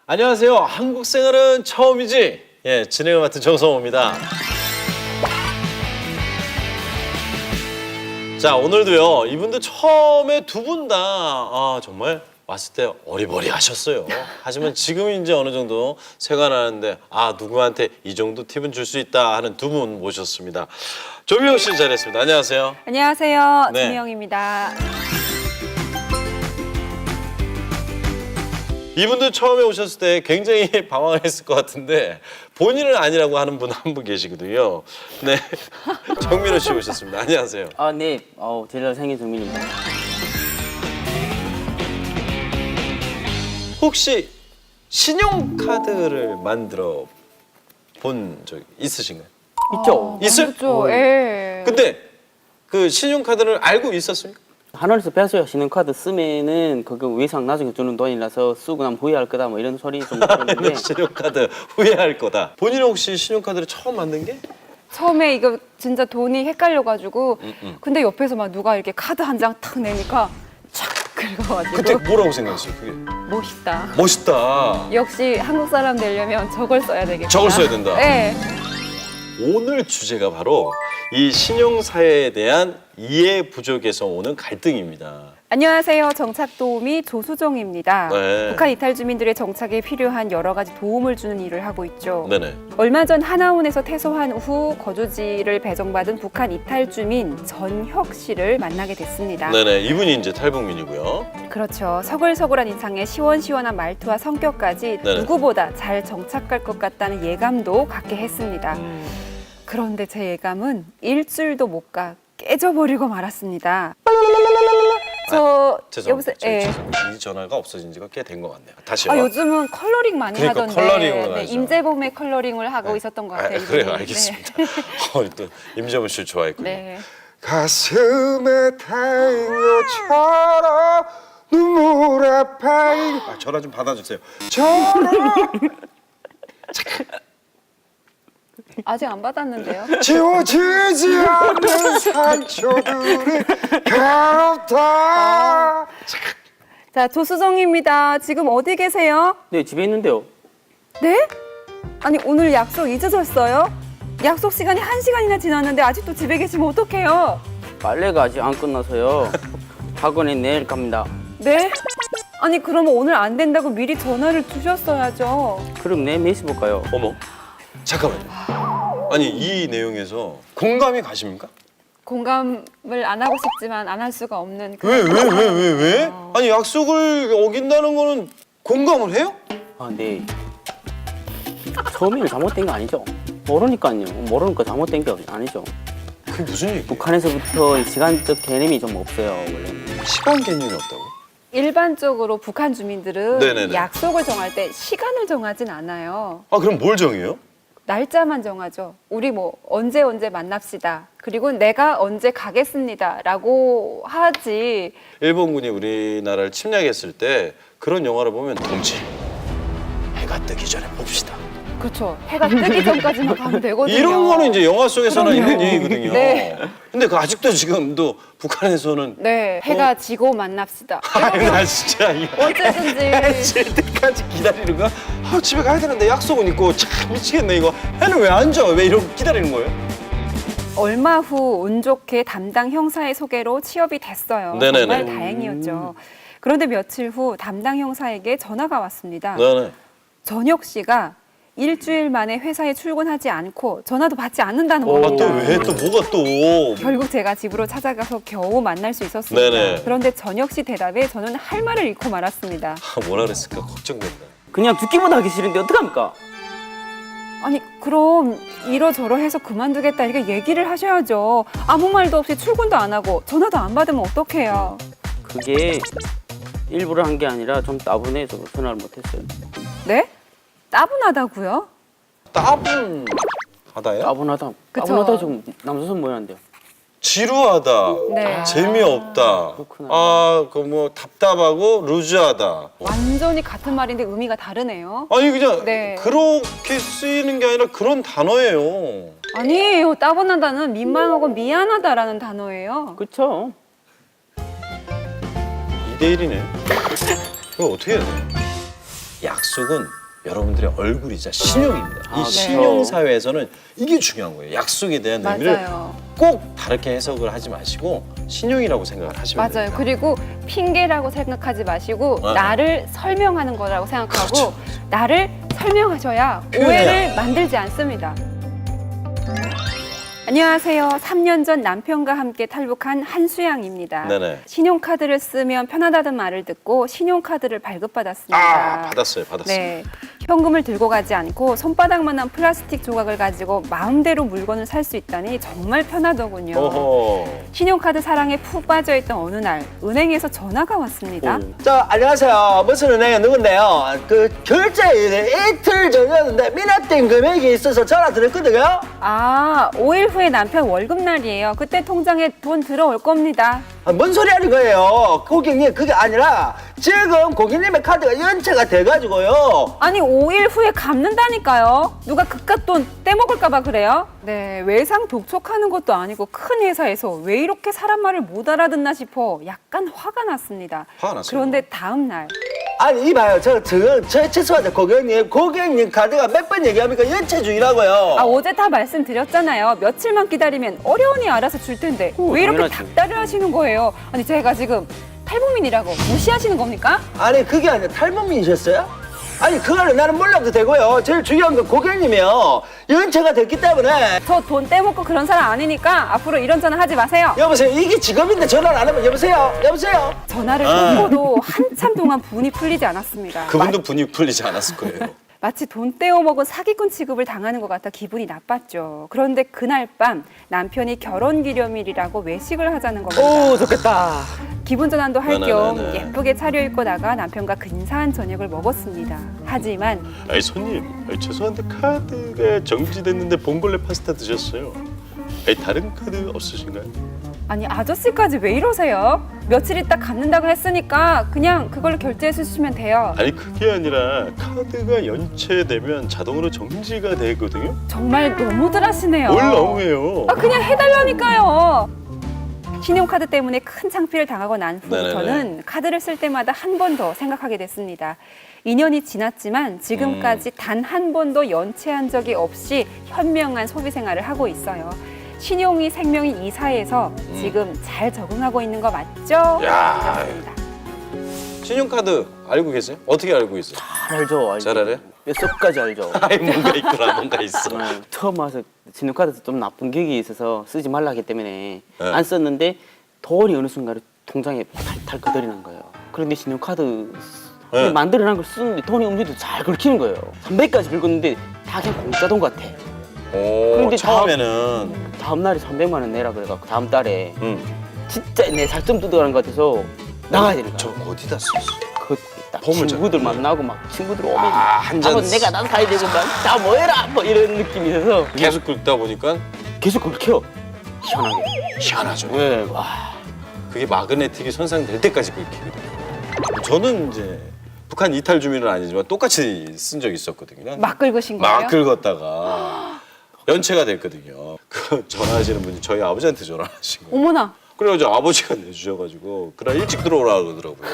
안녕하세요. 한국 생활은 처음이지. 예, 진행을 맡은 정성호입니다. 자, 오늘도요. 이분들 처음에 두 분 다 정말 왔을 때 어리버리하셨어요. 하지만 지금 이제 어느 정도 생활하는데 누구한테 이 정도 팁은 줄 수 있다 하는 두 분 모셨습니다. 조미영 씨 자리했습니다. 안녕하세요. 안녕하세요. 네. 조미영입니다. 이분들 처음에 오셨을 때 굉장히 방황했을 것 같은데 본인은 아니라고 하는 분 한 분 계시거든요. 네, 정민호 씨 오셨습니다. 안녕하세요. 네. 제가 생긴 정민입니다. 혹시 신용카드를 만들어 본 적 있으신가요? 있죠? 있어요? 그렇죠. 예. 근데 그 신용카드를 알고 있었습니까? 하늘에서 뺏어야 신용카드 쓰면은 그거 외상 나중에 주는 돈이라서 쓰고 나면 후회할 거다 뭐 이런 소리 좀 들었는데 신용카드 후회할 거다. 본인은 혹시 신용카드를 처음 만든 게? 처음에 이거 진짜 돈이 헷갈려가지고 근데 옆에서 막 누가 이렇게 카드 한 장 탁 내니까 촥 긁어가지고 그때 뭐라고 생각했어요? 그게 멋있다. 멋있다. 역시 한국 사람 되려면 저걸 써야 되겠다. 저걸 써야 된다. 네. 오늘 주제가 바로 이 신용사회에 대한 이해 부족에서 오는 갈등입니다. 안녕하세요. 정착도우미 조수정입니다. 네. 북한 이탈 주민들의 정착에 필요한 여러 가지 도움을 주는 일을 하고 있죠. 네네. 얼마 전 하나원에서 퇴소한 후 거주지를 배정받은 북한 이탈 주민 전혁 씨를 만나게 됐습니다. 네네. 이분이 이제 탈북민이고요. 그렇죠. 서글서글한 인상에 시원시원한 말투와 성격까지 네네. 누구보다 잘 정착할 것 같다는 예감도 갖게 했습니다. 그런데 제 예감은 일주일도 못 가 깨져버리고 말았습니다. 죄송합니다. 여보세요. 예. 이 전화가 없어진 지가 꽤 된 것 같네요. 다시요. 요즘은 컬러링 많이 그러니까 하던데 컬러링을 하죠. 임재범의 컬러링을 하고 있었던 것 같아요. 그래요. 이분이. 알겠습니다. 또 임재범 씨 좋아했군요. 네. 가슴에 타인것처럼 눈물 아파이. 전화 좀 받아주세요. 저런 아직 안 받았는데요. 지워지지 않는 상처들이 괴롭다. 자, 조수정입니다. 지금 어디 계세요? 네, 집에 있는데요. 네? 아니 오늘 약속 잊으셨어요? 약속 시간이 1시간이나 지났는데 아직도 집에 계시면 어떡해요? 빨래가 아직 안 끝나서요. 학원에 내일 갑니다. 네? 아니 그러면 오늘 안 된다고 미리 전화를 주셨어야죠. 그럼 내일 몇 시 볼까요? 어머, 잠깐만요. 아니 이 내용에서 공감이 가십니까? 공감을 안 하고 싶지만 안 할 수가 없는 왜? 아니 약속을 어긴다는 거는 공감을 해요? 네. 처음에는 잘못된 거 아니죠? 모르니까요. 모르니까 잘못된 게 아니죠. 그게 무슨 얘기예요? 북한에서부터 시간적 개념이 좀 없어요, 원래는. 시간 개념이 없다고? 일반적으로 북한 주민들은 네네네. 약속을 정할 때 시간을 정하진 않아요. 그럼 뭘 정해요? 날짜만 정하죠. 우리 뭐 언제 만납시다. 그리고 내가 언제 가겠습니다라고 하지. 일본군이 우리나라를 침략했을 때 그런 영화를 보면 동지 해가 뜨기 전에 봅시다. 그렇죠. 해가 뜨기 전까지만 가면 되거든요. 이런 거는 이제 영화 속에서는 그럼요. 있는 얘기거든요. 네. 근데 그 아직도 지금도 북한에서는 네, 해가 지고 만납시다. 나 진짜 이거 언제든지. 질 때까지 기다리는 거야? 집에 가야 되는데 약속은 있고 참 미치겠네 이거. 해는 왜 안 줘? 왜 이러고 기다리는 거예요? 얼마 후 운 좋게 담당 형사의 소개로 취업이 됐어요. 네네네. 정말 다행이었죠. 그런데 며칠 후 담당 형사에게 전화가 왔습니다. 네네. 전혁 씨가 일주일 만에 회사에 출근하지 않고 전화도 받지 않는다는 겁니다. 또 왜? 또 뭐가 또? 결국 제가 집으로 찾아가서 겨우 만날 수 있었습니다. 네네. 그런데 전혁 씨 대답에 저는 할 말을 잃고 말았습니다. 뭐라 그랬을까 걱정된다. 그냥 죽기보다 하기 싫은데 어떡합니까? 아니 그럼 이러저러 해서 그만두겠다 이렇게 얘기를 하셔야죠. 아무 말도 없이 출근도 안 하고 전화도 안 받으면 어떡해요. 그게 일부러 한 게 아니라 좀 따분해서 전화를 못했어요. 네? 따분하다고요? 따분하다요? 따분하다. 그쵸. 따분하다 좀 남조선 모양인데요. 지루하다. 네. 재미없다. 그렇구나. 그 뭐 답답하고 루즈하다. 완전히 같은 말인데 의미가 다르네요. 아니 그냥 네. 그렇게 쓰이는 게 아니라 그런 단어예요. 아니에요. 따분하다는 민망하고 미안하다라는 단어예요. 그쵸? 2대 1이네. 이거 어떻게 해야 돼? 약속은 여러분들의 얼굴이자 신용입니다. 이 그렇죠. 신용 사회에서는 이게 중요한 거예요. 약속에 대한 의미를 맞아요. 꼭 다르게 해석을 하지 마시고 신용이라고 생각을 하시면 맞아요. 됩니다. 그리고 핑계라고 생각하지 마시고 네. 나를 설명하는 거라고 생각하고 그렇죠. 나를 설명하셔야 표현해야. 오해를 만들지 않습니다. 안녕하세요. 3년 전 남편과 함께 탈북한 한수양입니다. 네네. 신용카드를 쓰면 편하다는 말을 듣고 신용카드를 발급받았습니다. 받았어요. 네, 현금을 들고 가지 않고 손바닥만한 플라스틱 조각을 가지고 마음대로 물건을 살 수 있다니 정말 편하더군요. 어허. 신용카드 사랑에 푹 빠져있던 어느 날 은행에서 전화가 왔습니다. 안녕하세요. 무슨 은행에 누군데요? 그 결제일이 이틀 전이었는데 미납된 금액이 있어서 전화 드렸거든요. 아, 5일 후에 남편 월급날이에요. 그때 통장에 돈 들어올 겁니다. 뭔 소리 하는 거예요? 고객님, 그게 아니라 지금 고객님의 카드가 연체가 돼가지고요. 아니, 5일 후에 갚는다니까요. 누가 그깟 돈 떼먹을까봐 그래요? 네, 외상 독촉하는 것도 아니고 큰 회사에서 왜 이렇게 사람 말을 못 알아듣나 싶어 약간 화가 났습니다. 화가 났어요? 그런데 다음 날 아니, 이봐요. 저 죄송하죠, 고객님. 고객님 카드가 몇 번 얘기합니까? 연체 중이라고요. 아, 어제 다 말씀드렸잖아요. 며칠만 기다리면 어려우니 알아서 줄 텐데 왜 이렇게 당연하지. 닥달을 하시는 거예요? 아니, 제가 지금 탈북민이라고 무시하시는 겁니까? 아니, 그게 아니라 탈북민이셨어요? 아니, 그거는 나는 몰라도 되고요. 제일 중요한 건 고객님이요. 연체가 됐기 때문에. 저 돈 떼먹고 그런 사람 아니니까 앞으로 이런 전화 하지 마세요. 여보세요. 이게 직업인데 전화를 안 하면 여보세요. 여보세요. 전화를 끊고도 한참 동안 분이 풀리지 않았습니다. 그분도 분위기 풀리지 않았을 거예요. 마치 돈 떼어먹은 사기꾼 취급을 당하는 것 같아 기분이 나빴죠. 그런데 그날 밤 남편이 결혼기념일이라고 외식을 하자는 겁니다. 오, 좋겠다. 기분 전환도 할 겸 네네네네. 예쁘게 차려입고 나가 남편과 근사한 저녁을 먹었습니다. 하지만 아니 손님, 죄송한데 카드가 정지됐는데 봉골레 파스타 드셨어요. 다른 카드 없으신가요? 아니, 아저씨까지 왜 이러세요? 며칠 있다 갚는다고 했으니까 그냥 그걸로 결제해 주시면 돼요. 아니 그게 아니라 카드가 연체되면 자동으로 정지가 되거든요. 정말 너무들 하시네요. 뭘 너무해요. 아, 그냥 해달라니까요. 신용카드 때문에 큰 창피를 당하고 난 후부터는 네네네. 카드를 쓸 때마다 한 번 더 생각하게 됐습니다. 2년이 지났지만 지금까지 단 한 번도 연체한 적이 없이 현명한 소비 생활을 하고 있어요. 신용이 생명인 이 사회에서 지금 잘 적응하고 있는 거 맞죠? 야. 반갑습니다. 신용카드 알고 계세요? 어떻게 알고 있어요? 잘 알죠. 잘 알아요? 몇 석까지 알죠. 아이 뭔가 있더라, 뭔가 있어. 네, 처음 와서 신용카드 좀 나쁜 기억이 있어서 쓰지 말라 하기 때문에 네. 안 썼는데 돈이 어느 순간에 통장에 탈탈 거들이는 거예요. 그런데 신용카드 네. 만들어놓은 걸 쓰는데 돈이 없는데도 잘 긁히는 거예요. 300까지 긁었는데 다 그냥 공짜 돈 같아. 오, 그런데 처음에는 다음 날에 300만 원 내라 그래갖고 다음 달에 진짜 내 살점 뜯어가는 것 같아서 나가야 되는 저 거야. 어디다 썼어? 그딱 보물 친구들 찾기. 만나고 막 친구들 오면 한 잔 내가 난 사야 되고 막다 뭐해라 뭐 이런 느낌이 있어서 계속 긁다 보니까 계속 긁혀. 희한하게. 희한하죠. 네, 와. 그게 마그네틱이 손상될 때까지 긁히거든요. 저는 이제 북한 이탈 주민은 아니지만 똑같이 쓴 적이 있었거든요. 막 긁으신 거예요? 막 긁었다가 연체가 됐거든요. 그 전화하시는 분이 저희 아버지한테 전화하신 거예요. 어머나. 그래가지고 아버지가 내주셔가지고 그날 일찍 들어오라 그러더라고요.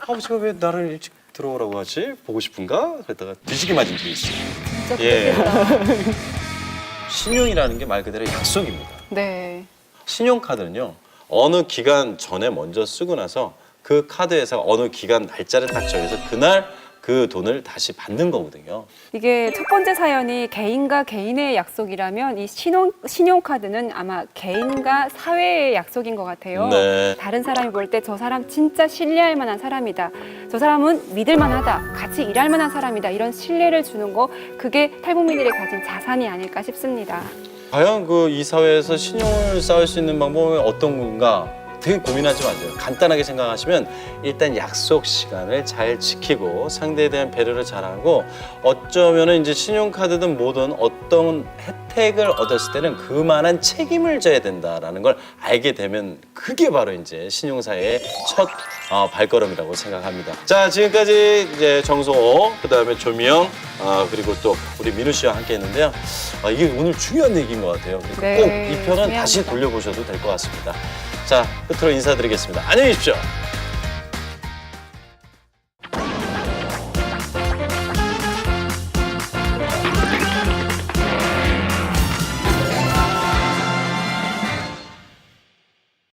아버지가 왜 나를 일찍 들어오라고 하지? 보고 싶은가? 그랬다가 뒤지기 맞은 적이 있어요. 진짜 예. 그렇겠다. 신용이라는 게 말 그대로 약속입니다. 네. 신용카드는요, 어느 기간 전에 먼저 쓰고 나서 그 카드 회사가 어느 기간 날짜를 딱 정해서 그날 그 돈을 다시 받는 거거든요. 이게 첫 번째 사연이 개인과 개인의 약속이라면 이 신용카드는 아마 개인과 사회의 약속인 것 같아요. 네. 다른 사람이 볼 때 저 사람 진짜 신뢰할 만한 사람이다. 저 사람은 믿을 만하다. 같이 일할 만한 사람이다. 이런 신뢰를 주는 거 그게 탈북민들이 가진 자산이 아닐까 싶습니다. 과연 그 이 사회에서 신용을 쌓을 수 있는 방법은 어떤 건가? 되게 고민하지 마세요. 간단하게 생각하시면 일단 약속 시간을 잘 지키고 상대에 대한 배려를 잘하고 어쩌면은 이제 신용카드든 뭐든 어떤 혜택을 얻었을 때는 그만한 책임을 져야 된다라는 걸 알게 되면 그게 바로 이제 신용사회의 첫 발걸음이라고 생각합니다. 자, 지금까지 이제 정성호, 그다음에 조미영, 그리고 또 우리 민우 씨와 함께했는데요. 이게 오늘 중요한 얘기인 것 같아요. 그러니까 네, 꼭 이 편은 다시 중요합니다. 돌려보셔도 될 것 같습니다. 자, 끝으로 인사드리겠습니다. 안녕히 계십시오.